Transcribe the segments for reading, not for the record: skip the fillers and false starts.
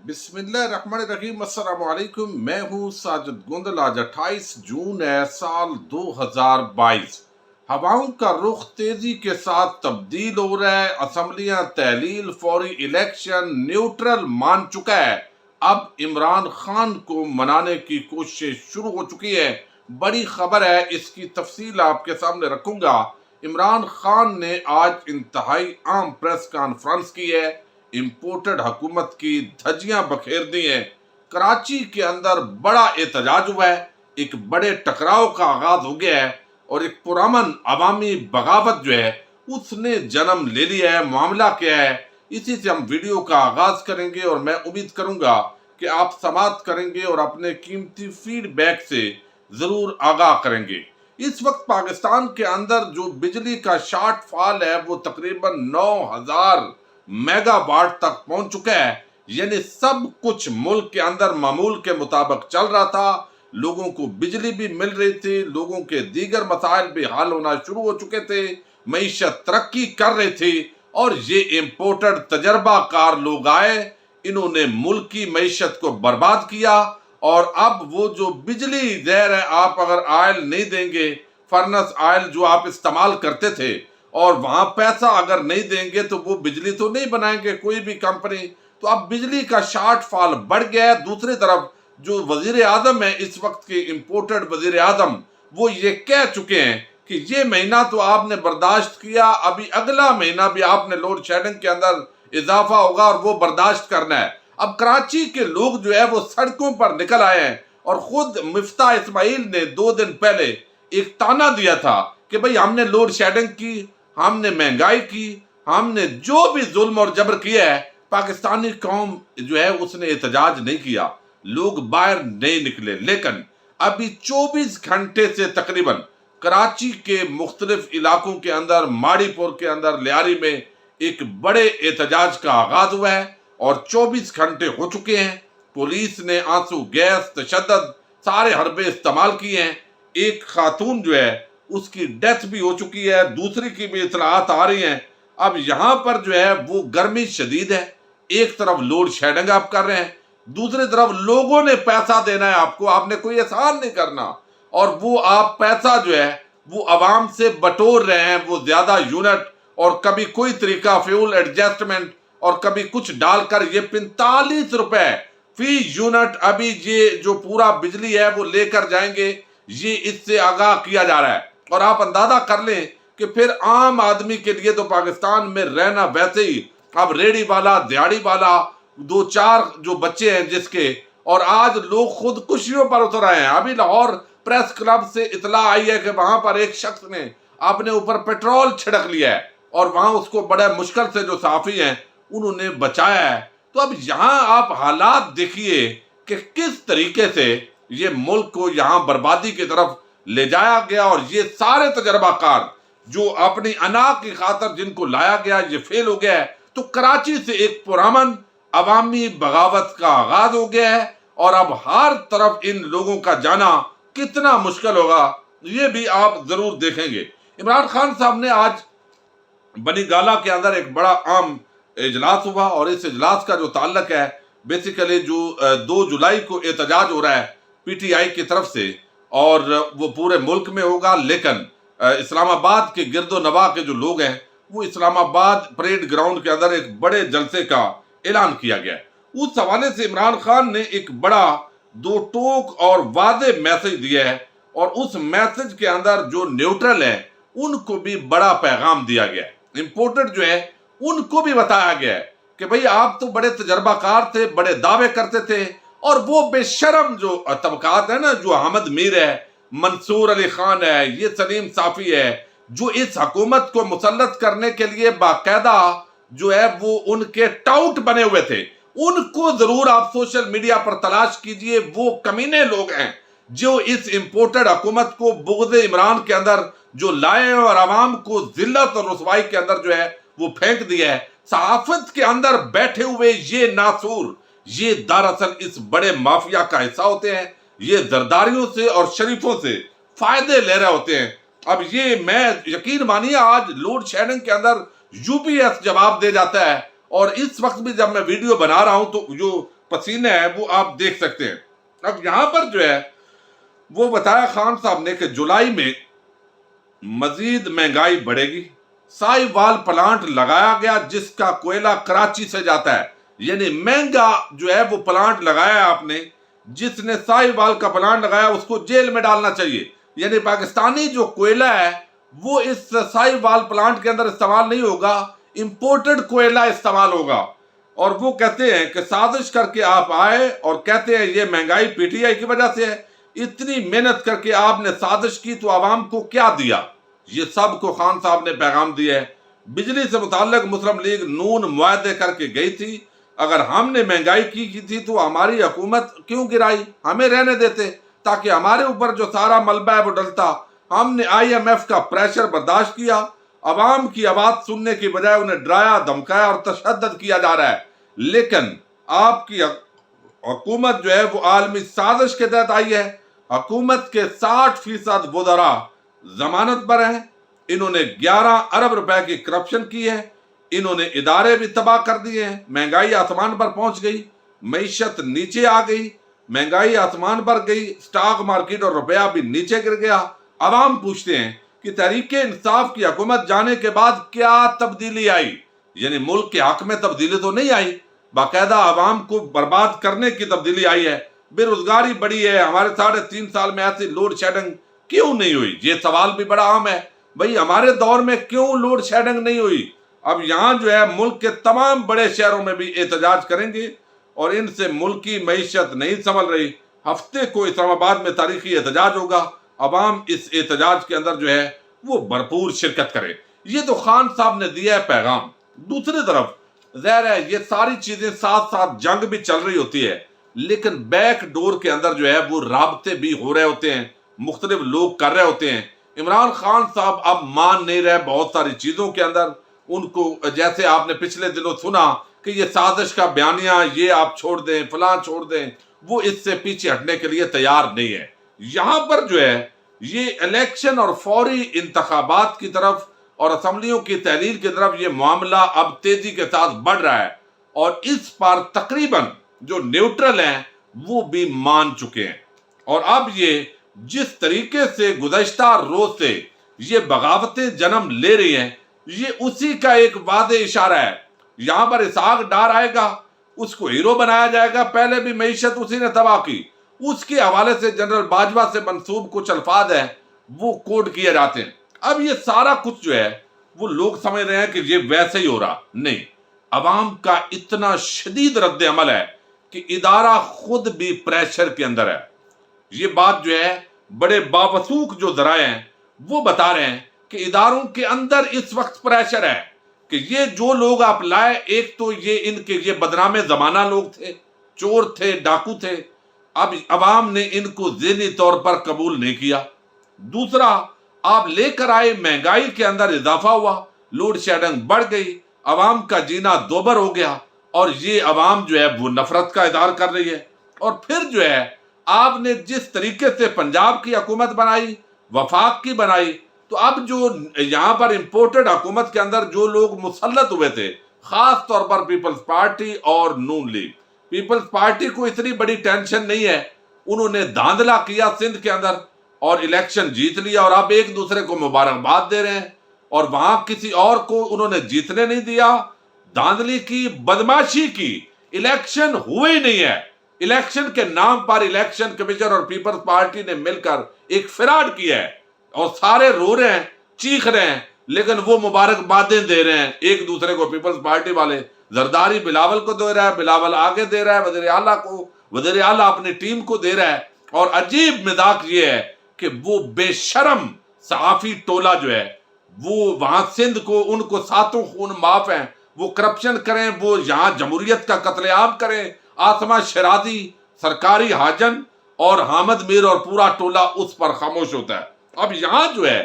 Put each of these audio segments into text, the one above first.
بسم اللہ الرحمن الرحیم، السلام علیکم۔ میں ہوں ساجد گوندل۔ آج 28 جون ہے سال 2022۔ ہواؤں کا رخ تیزی کے ساتھ تبدیل ہو رہا ہے۔ اسمبلیاں تحلیل، فوری الیکشن، نیوٹرل مان چکا ہے۔ اب عمران خان کو منانے کی کوشش شروع ہو چکی ہے۔ بڑی خبر ہے، اس کی تفصیل آپ کے سامنے رکھوں گا۔ عمران خان نے آج انتہائی عام پریس کانفرنس کی ہے۔ امپورٹڈ حکومت کی دھجیاں بکھیر دی ہیں۔ کراچی کے اندر بڑا احتجاج ہوا ہے، ایک بڑے ٹکراؤ کا آغاز ہو گیا ہے اور ایک پرامن عوامی بغاوت جو ہے اس نے جنم لے لیا ہے۔ معاملہ کیا ہے، اسی سے ہم ویڈیو کا آغاز کریں گے اور میں امید کروں گا کہ آپ سماعت کریں گے اور اپنے قیمتی فیڈ بیک سے ضرور آگاہ کریں گے۔ اس وقت پاکستان کے اندر جو بجلی کا شارٹ فال ہے وہ تقریباً 9000 میگا واٹ تک پہنچ چکا ہے۔ یعنی سب کچھ ملک کے اندر معمول کے مطابق چل رہا تھا، لوگوں کو بجلی بھی مل رہی تھی، لوگوں کے دیگر مسائل بھی حل ہونا شروع ہو چکے تھے، معیشت ترقی کر رہی تھی۔ اور یہ امپورٹڈ تجربہ کار لوگ آئے، انہوں نے ملک کی معیشت کو برباد کیا۔ اور اب وہ جو بجلی ظاہر ہے، آپ اگر آئل نہیں دیں گے، فرنس آئل جو آپ استعمال کرتے تھے، اور وہاں پیسہ اگر نہیں دیں گے تو وہ بجلی تو نہیں بنائیں گے کوئی بھی کمپنی۔ تو اب بجلی کا شارٹ فال بڑھ گیا ہے۔ دوسری طرف جو وزیر اعظم ہے اس وقت کے امپورٹڈ وزیر اعظم، وہ یہ کہہ چکے ہیں کہ یہ مہینہ تو آپ نے برداشت کیا، ابھی اگلا مہینہ بھی آپ نے لوڈ شیڈنگ کے اندر اضافہ ہوگا اور وہ برداشت کرنا ہے۔ اب کراچی کے لوگ جو ہے وہ سڑکوں پر نکل آئے ہیں اور خود مفتاح اسماعیل نے 2 دن پہلے ایک تانا دیا تھا کہ بھئی ہم نے لوڈ شیڈنگ کی، ہم نے مہنگائی کی، ہم نے جو بھی ظلم اور جبر کیا ہے، پاکستانی قوم جو ہے اس نے احتجاج نہیں کیا، لوگ باہر نہیں نکلے۔ لیکن ابھی 24 گھنٹے سے تقریباً کراچی کے مختلف علاقوں کے اندر، ماڑی پور کے اندر، لیاری میں ایک بڑے احتجاج کا آغاز ہوا ہے اور 24 گھنٹے ہو چکے ہیں۔ پولیس نے آنسو گیس، تشدد، سارے حربے استعمال کیے ہیں۔ ایک خاتون جو ہے اس کی ڈیتھ بھی ہو چکی ہے، دوسری کی بھی اطلاعات آ رہی ہیں۔ اب یہاں پر جو ہے وہ گرمی شدید ہے، ایک طرف لوڈ شیڈنگ آپ کر رہے ہیں، دوسری طرف لوگوں نے پیسہ دینا ہے آپ نے کوئی احسان نہیں کرنا، اور وہ آپ پیسہ جو ہے وہ عوام سے بٹور رہے ہیں، وہ زیادہ یونٹ اور کبھی کوئی طریقہ فیول ایڈجسٹمنٹ اور کبھی کچھ ڈال کر یہ 45 روپے فی یونٹ ابھی یہ جو پورا بجلی ہے وہ لے کر جائیں گے، یہ اس سے آگاہ کیا جا رہا ہے۔ اور آپ اندازہ کر لیں کہ پھر عام آدمی کے لیے تو پاکستان میں رہنا ویسے ہی، اب ریڑی والا، دیہڑی والا، 2-4 جو بچے ہیں جس کے، اور آج لوگ خودکشیوں پر اتر آئے ہیں۔ ابھی لاہور پریس کلب سے اطلاع آئی ہے کہ وہاں پر ایک شخص نے اپنے اوپر پیٹرول چھڑک لیا ہے اور وہاں اس کو بڑے مشکل سے جو صحافی ہیں انہوں نے بچایا ہے۔ تو اب یہاں آپ حالات دیکھیے کہ کس طریقے سے یہ ملک کو یہاں بربادی کی طرف لے جایا گیا، اور یہ سارے تجربہ کار جو اپنی انا کی خاطر جن کو لایا گیا یہ فیل ہو گیا ہے۔ تو کراچی سے ایک پرامن عوامی بغاوت کا آغاز ہو گیا ہے، اور اب ہر طرف ان لوگوں کا جانا کتنا مشکل ہوگا یہ بھی آپ ضرور دیکھیں گے۔ عمران خان صاحب نے آج بنی گالہ کے اندر ایک بڑا عام اجلاس ہوا، اور اس اجلاس کا جو تعلق ہے بیسیکلی جو 2 جولائی کو احتجاج ہو رہا ہے پی ٹی آئی کی طرف سے، اور وہ پورے ملک میں ہوگا، لیکن اسلام آباد کے گرد و نواح کے جو لوگ ہیں وہ اسلام آباد پریڈ گراؤنڈ کے اندر ایک بڑے جلسے کا اعلان کیا گیا ہے۔ اس حوالے سے عمران خان نے ایک بڑا 2 ٹوک اور واضح میسج دیا ہے، اور اس میسج کے اندر جو نیوٹرل ہے ان کو بھی بڑا پیغام دیا گیا ہے۔ امپورٹڈ جو ہے ان کو بھی بتایا گیا ہے کہ بھئی آپ تو بڑے تجربہ کار تھے، بڑے دعوے کرتے تھے، اور وہ بے شرم جو طبقات ہیں نا، جو حامد میر ہے، منصور علی خان ہے، یہ سلیم صافی ہے، جو اس حکومت کو مسلط کرنے کے لیے باقاعدہ جو ہے وہ ان کے ٹاؤٹ بنے ہوئے تھے، ان کو ضرور آپ سوشل میڈیا پر تلاش کیجئے۔ وہ کمینے لوگ ہیں جو اس امپورٹڈ حکومت کو بغض عمران کے اندر جو لائے اور عوام کو ذلت اور رسوائی کے اندر جو ہے وہ پھینک دیا ہے۔ صحافت کے اندر بیٹھے ہوئے یہ ناصور، یہ دراصل اس بڑے مافیا کا حصہ ہوتے ہیں، یہ زرداریوں سے اور شریفوں سے فائدے لے رہے ہوتے ہیں۔ اب یہ میں یقین مانیے آج لوڈ شیڈنگ کے اندر یو پی ایس جواب دے جاتا ہے، اور اس وقت بھی جب میں ویڈیو بنا رہا ہوں تو جو پسینہ ہے وہ آپ دیکھ سکتے ہیں۔ اب یہاں پر جو ہے وہ بتایا خان صاحب نے کہ جولائی میں مزید مہنگائی بڑھے گی۔ سائی وال پلانٹ لگایا گیا جس کا کوئلہ کراچی سے جاتا ہے، یعنی مہنگا جو ہے وہ پلانٹ لگایا ہے آپ نے، جس نے سائی وال کا پلانٹ لگایا اس کو جیل میں ڈالنا چاہیے۔ یعنی پاکستانی جو کوئلہ ہے وہ اس سائی وال پلانٹ کے اندر استعمال نہیں ہوگا، امپورٹڈ کوئلہ استعمال ہوگا۔ اور وہ کہتے ہیں کہ سازش کر کے آپ آئے اور کہتے ہیں یہ مہنگائی پی ٹی آئی کی وجہ سے ہے۔ اتنی محنت کر کے آپ نے سازش کی تو عوام کو کیا دیا؟ یہ سب کو خان صاحب نے پیغام دیا ہے۔ بجلی سے متعلق مسلم لیگ نون معاہدے کر کے گئی تھی، اگر ہم نے مہنگائی کی تھی تو ہماری حکومت کیوں گرائی؟ ہمیں رہنے دیتے تاکہ ہمارے اوپر جو سارا ملبہ ہے وہ ڈلتا۔ ہم نے آئی ایم ایف کا پریشر برداشت کیا، عوام کی آواز سننے کی بجائے انہیں ڈرایا دھمکایا اور تشدد کیا جا رہا ہے۔ لیکن آپ کی حکومت جو ہے وہ عالمی سازش کے تحت آئی ہے۔ حکومت کے 60% وزراء ضمانت پر ہیں، انہوں نے 11 ارب روپے کی کرپشن کی ہے، انہوں نے ادارے بھی تباہ کر دیے ہیں، مہنگائی آسمان پر پہنچ گئی، معیشت نیچے آ گئی، مہنگائی آسمان پر گئی، سٹاک مارکیٹ اور روپیہ بھی نیچے گر گیا۔ عوام پوچھتے ہیں کہ تحریک انصاف کی حکومت جانے کے بعد کیا تبدیلی آئی؟ یعنی ملک کے حق میں تبدیلی تو نہیں آئی، باقاعدہ عوام کو برباد کرنے کی تبدیلی آئی ہے۔ بے روزگاری بڑی ہے، ہمارے 3.5 سال میں ایسی لوڈ شیڈنگ کیوں نہیں ہوئی؟ یہ سوال بھی بڑا عام ہے، بھئی ہمارے دور میں کیوں لوڈ شیڈنگ نہیں ہوئی؟ اب یہاں جو ہے ملک کے تمام بڑے شہروں میں بھی احتجاج کریں گے اور ان سے ملکی معیشت نہیں سنبھل رہی۔ ہفتے کو اسلام آباد میں تاریخی احتجاج ہوگا، عوام اس احتجاج کے اندر جو ہے وہ بھرپور شرکت کرے۔ یہ تو خان صاحب نے دیا ہے پیغام۔ دوسری طرف ظاہر ہے یہ ساری چیزیں ساتھ ساتھ جنگ بھی چل رہی ہوتی ہے، لیکن بیک ڈور کے اندر جو ہے وہ رابطے بھی ہو رہے ہوتے ہیں، مختلف لوگ کر رہے ہوتے ہیں۔ عمران خان صاحب اب مان نہیں رہے بہت ساری چیزوں کے اندر، ان کو جیسے آپ نے پچھلے دنوں سنا کہ یہ سازش کا بیانیہ یہ آپ چھوڑ دیں فلاں چھوڑ دیں، وہ اس سے پیچھے ہٹنے کے لیے تیار نہیں ہے۔ یہاں پر جو ہے یہ الیکشن اور فوری انتخابات کی طرف اور اسمبلیوں کی تحلیل کی طرف یہ معاملہ اب تیزی کے ساتھ بڑھ رہا ہے، اور اس پر تقریباً جو نیوٹرل ہیں وہ بھی مان چکے ہیں۔ اور اب یہ جس طریقے سے گزشتہ روز سے یہ بغاوتیں جنم لے رہی ہیں، یہ اسی کا ایک واضح اشارہ ہے۔ یہاں پر اسحاق ڈار آئے گا، اس کو ہیرو بنایا جائے گا، پہلے بھی معیشت اسی نے تباہ کی، اس کے حوالے سے جنرل باجوہ سے منسوب کچھ الفاظ ہیں وہ کوٹ کیے جاتے ہیں۔ اب یہ سارا کچھ جو ہے وہ لوگ سمجھ رہے ہیں کہ یہ ویسے ہی ہو رہا نہیں، عوام کا اتنا شدید رد عمل ہے کہ ادارہ خود بھی پریشر کے اندر ہے۔ یہ بات جو ہے بڑے باوثوق جو ذرائع ہیں وہ بتا رہے ہیں کہ اداروں کے اندر اس وقت پریشر ہے کہ یہ جو لوگ آپ لائے، ایک تو یہ ان کے یہ بدنام زمانہ لوگ تھے، چور تھے، ڈاکو تھے، اب عوام نے ان کو ذہنی طور پر قبول نہیں کیا۔ دوسرا آپ لے کر آئے، مہنگائی کے اندر اضافہ ہوا، لوڈ شیڈنگ بڑھ گئی، عوام کا جینا دوبر ہو گیا، اور یہ عوام جو ہے وہ نفرت کا اظہار کر رہی ہے۔ اور پھر جو ہے آپ نے جس طریقے سے پنجاب کی حکومت بنائی، وفاق کی بنائی، تو اب جو یہاں پر امپورٹڈ حکومت کے اندر جو لوگ مسلط ہوئے تھے، خاص طور پر پیپلز پارٹی اور نون لیگ، پیپلز پارٹی کو اتنی بڑی ٹینشن نہیں ہے، انہوں نے دھاندلا کیا سندھ کے اندر اور الیکشن جیت لیا، اور اب ایک دوسرے کو مبارکباد دے رہے ہیں، اور وہاں کسی اور کو انہوں نے جیتنے نہیں دیا، دھاندلی کی، بدماشی کی، الیکشن ہوئے ہی نہیں ہے۔ الیکشن کے نام پر الیکشن کمیشن اور پیپلز پارٹی نے مل کر ایک فراڈ کیا ہے، اور سارے رو رہے ہیں، چیخ رہے ہیں، لیکن وہ مبارکبادیں دے رہے ہیں ایک دوسرے کو۔ پیپلز پارٹی والے زرداری بلاول کو دے رہا ہے، بلاول آگے دے رہا ہے وزیر اعلیٰ کو، وزیر اعلیٰ اپنی ٹیم کو دے رہا ہے، اور عجیب مذاق یہ ہے کہ وہ بے شرم صحافی ٹولہ جو ہے وہ وہاں سندھ کو، ان کو ساتوں خون معاف ہیں، وہ کرپشن کریں، وہ یہاں جمہوریت کا قتل عام کریں، آسما شرادی، سرکاری حاجن اور حامد میر اور پورا ٹولہ اس پر خاموش ہوتا ہے۔ اب یہاں جو ہے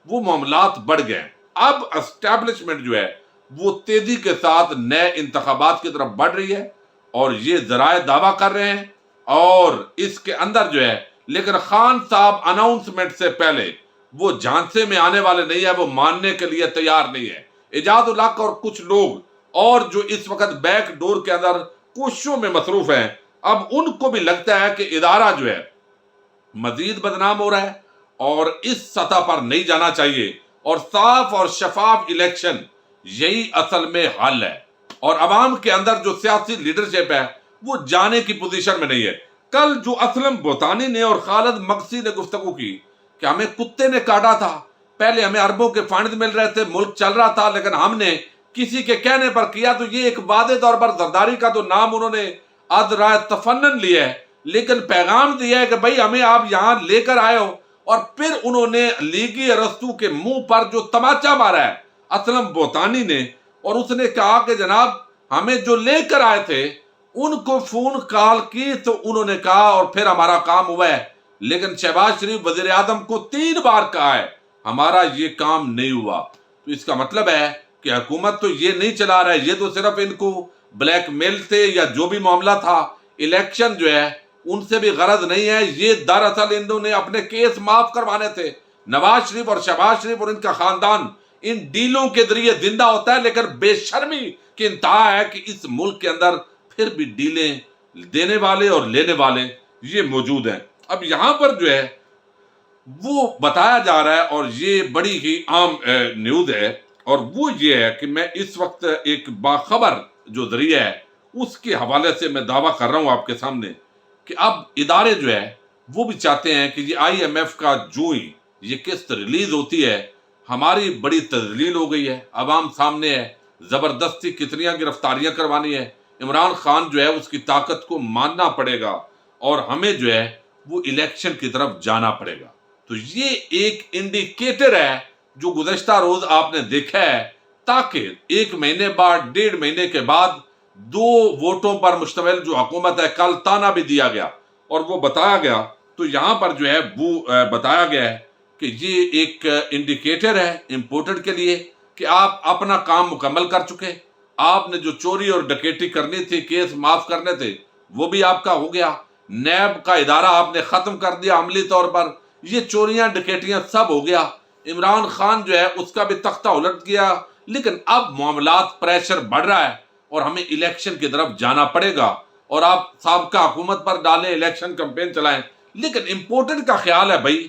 وہ معاملات بڑھ گئے ہیں، اب اسٹیبلشمنٹ جو ہے وہ تیزی کے ساتھ نئے انتخابات کی طرف بڑھ رہی ہے، اور یہ ذرائع دعویٰ کر رہے ہیں، اور اس کے اندر جو ہے لیکن خان صاحب اناؤنسمنٹ سے پہلے وہ جھانسے میں آنے والے نہیں ہے، وہ ماننے کے لیے تیار نہیں ہے۔ اعجاز الحق اور کچھ لوگ اور جو اس وقت بیک ڈور کے اندر کوششوں میں مصروف ہیں، اب ان کو بھی لگتا ہے کہ ادارہ جو ہے مزید بدنام ہو رہا ہے اور اس سطح پر نہیں جانا چاہیے، اور صاف اور شفاف الیکشن یہی اصل میں حل ہے، اور عوام کے اندر جو سیاسی لیڈرشپ ہے وہ جانے کی پوزیشن میں نہیں ہے۔ کل جو اسلم بوتانی نے اور خالد مقصی نے گفتگو کی کہ ہمیں کتے نے کاٹا تھا، پہلے ہمیں اربوں کے فنڈز مل رہے تھے، ملک چل رہا تھا، لیکن ہم نے کسی کے کہنے پر کیا، تو یہ ایک واضح طور پر زرداری کا تو نام انہوں نے از رائے تفنن لیا ہے، لیکن پیغام دیا ہے کہ بھائی ہمیں آپ یہاں لے کر آئے ہو، اور پھر انہوں نے لیگی ارسطو کے منہ پر جو تماچا مارا ہے اسلم بوتانی نے، اور اس نے کہا کہ جناب ہمیں جو لے کر آئے تھے ان کو فون کال کی تو انہوں نے کہا اور پھر ہمارا کام ہوا ہے، لیکن شہباز شریف وزیر اعظم کو 3 بار کہا ہے ہمارا یہ کام نہیں ہوا، تو اس کا مطلب ہے کہ حکومت تو یہ نہیں چلا رہا ہے، یہ تو صرف ان کو بلیک میل سے یا جو بھی معاملہ تھا الیکشن جو ہے ان سے بھی غرض نہیں ہے، یہ دراصل انہوں نے اپنے کیس معاف کروانے تھے۔ نواز شریف اور شہباز شریف اور ان کا خاندان ان ڈیلوں کے ذریعے زندہ ہوتا ہے، لیکن بے شرمی کی انتہا ہے کہ اس ملک کے اندر پھر بھی ڈیلیں دینے والے اور لینے والے یہ موجود ہیں۔ اب یہاں پر جو ہے وہ بتایا جا رہا ہے، اور یہ بڑی ہی عام نیوز ہے، اور وہ یہ ہے کہ میں اس وقت ایک باخبر جو ذریعہ ہے اس کے حوالے سے میں دعویٰ کر رہا ہوں آپ کے سامنے کہ اب ادارے جو ہے وہ بھی چاہتے ہیں کہ یہ آئی ایم ایف کا جو ہی یہ قسط ریلیز ہوتی ہے، ہماری بڑی تذلیل ہو گئی ہے، عوام سامنے ہے، زبردستی کتنیاں گرفتاریاں کروانی ہے، عمران خان جو ہے اس کی طاقت کو ماننا پڑے گا، اور ہمیں جو ہے وہ الیکشن کی طرف جانا پڑے گا۔ تو یہ ایک انڈیکیٹر ہے جو گزشتہ روز آپ نے دیکھا ہے، تاکہ 1 مہینے بعد 1.5 مہینے کے بعد 2 ووٹوں پر مشتمل جو حکومت ہے، کل تانا بھی دیا گیا اور وہ بتایا گیا، تو یہاں پر جو ہے وہ بتایا گیا ہے کہ یہ ایک انڈیکیٹر ہے امپورٹنٹ کے لیے کہ آپ اپنا کام مکمل کر چکے، آپ نے جو چوری اور ڈکیٹی کرنی تھی، کیس معاف کرنے تھے، وہ بھی آپ کا ہو گیا، نیب کا ادارہ آپ نے ختم کر دیا عملی طور پر، یہ چوریاں ڈکیٹیاں سب ہو گیا، عمران خان جو ہے اس کا بھی تختہ الٹ گیا، لیکن اب معاملات پریشر بڑھ رہا ہے اور ہمیں الیکشن کی طرف جانا پڑے گا، اور آپ سابقہ حکومت پر ڈالیں، الیکشن کمپین چلائیں، لیکن امپورٹنٹ کا خیال ہے بھائی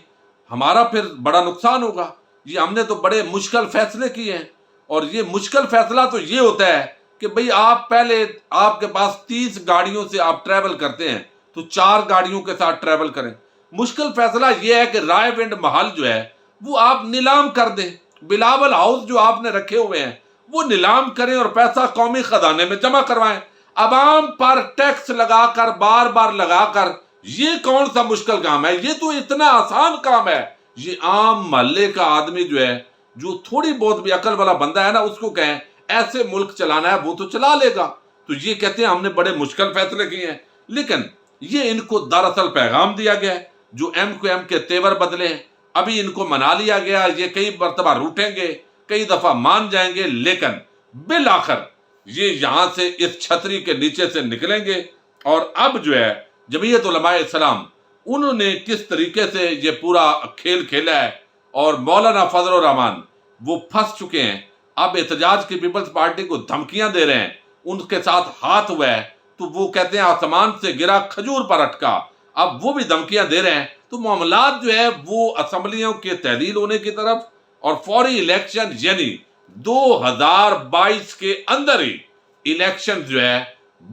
ہمارا پھر بڑا نقصان ہوگا، یہ ہم نے تو بڑے مشکل فیصلے کیے ہیں، اور یہ مشکل فیصلہ تو یہ ہوتا ہے کہ بھئی آپ پہلے آپ کے پاس 30 گاڑیوں سے آپ ٹریول کرتے ہیں تو 4 گاڑیوں کے ساتھ ٹریول کریں، مشکل فیصلہ یہ ہے کہ رائے ونڈ محل جو ہے وہ آپ نیلام کر دیں، بلاول ہاؤس جو آپ نے رکھے ہوئے ہیں وہ نیلام کریں اور پیسہ قومی خزانے میں جمع کروائیں، عوام پر ٹیکس لگا کر بار بار لگا کر، یہ کون سا مشکل کام ہے، یہ تو اتنا آسان کام ہے، یہ عام محلے کا آدمی جو ہے جو تھوڑی بہت بھی عقل والا بندہ ہے نا، اس کو کہیں ایسے ملک چلانا ہے وہ تو چلا لے گا، تو یہ کہتے ہیں ہم نے بڑے مشکل فیصلے کیے ہیں، لیکن یہ ان کو دراصل پیغام دیا گیا ہے، جو ایم کو ایم کے تیور بدلے ہیں، ابھی ان کو منا لیا گیا، یہ کئی مرتبہ روٹیں گے، کئی دفعہ مان جائیں گے، لیکن بالآخر یہ یہاں سے اس چھتری کے نیچے سے نکلیں گے، اور اب جو ہے جمعیت علماء اسلام انہوں نے کس طریقے سے یہ پورا کھیل کھیلا ہے، اور مولانا فضل الرحمان وہ پھنس چکے ہیں، اب احتجاج کی پیپلز پارٹی کو دھمکیاں دے رہے ہیں، ان کے ساتھ ہاتھ ہوا ہے، تو وہ کہتے ہیں آسمان سے گرا کھجور پر اٹکا، اب وہ بھی دھمکیاں دے رہے ہیں، تو معاملات جو ہے وہ اسمبلیوں کے تحلیل ہونے کی طرف، اور فوری الیکشن یعنی 2022 کے اندر ہی الیکشن جو ہے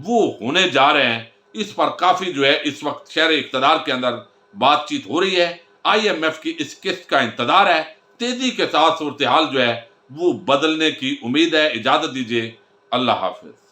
وہ ہونے جا رہے ہیں، اس پر کافی جو ہے اس وقت شہر اقتدار کے اندر بات چیت ہو رہی ہے، آئی ایم ایف کی اس قسط کا انتظار ہے، تیزی کے ساتھ صورتحال جو ہے وہ بدلنے کی امید ہے۔ اجازت دیجیے، اللہ حافظ۔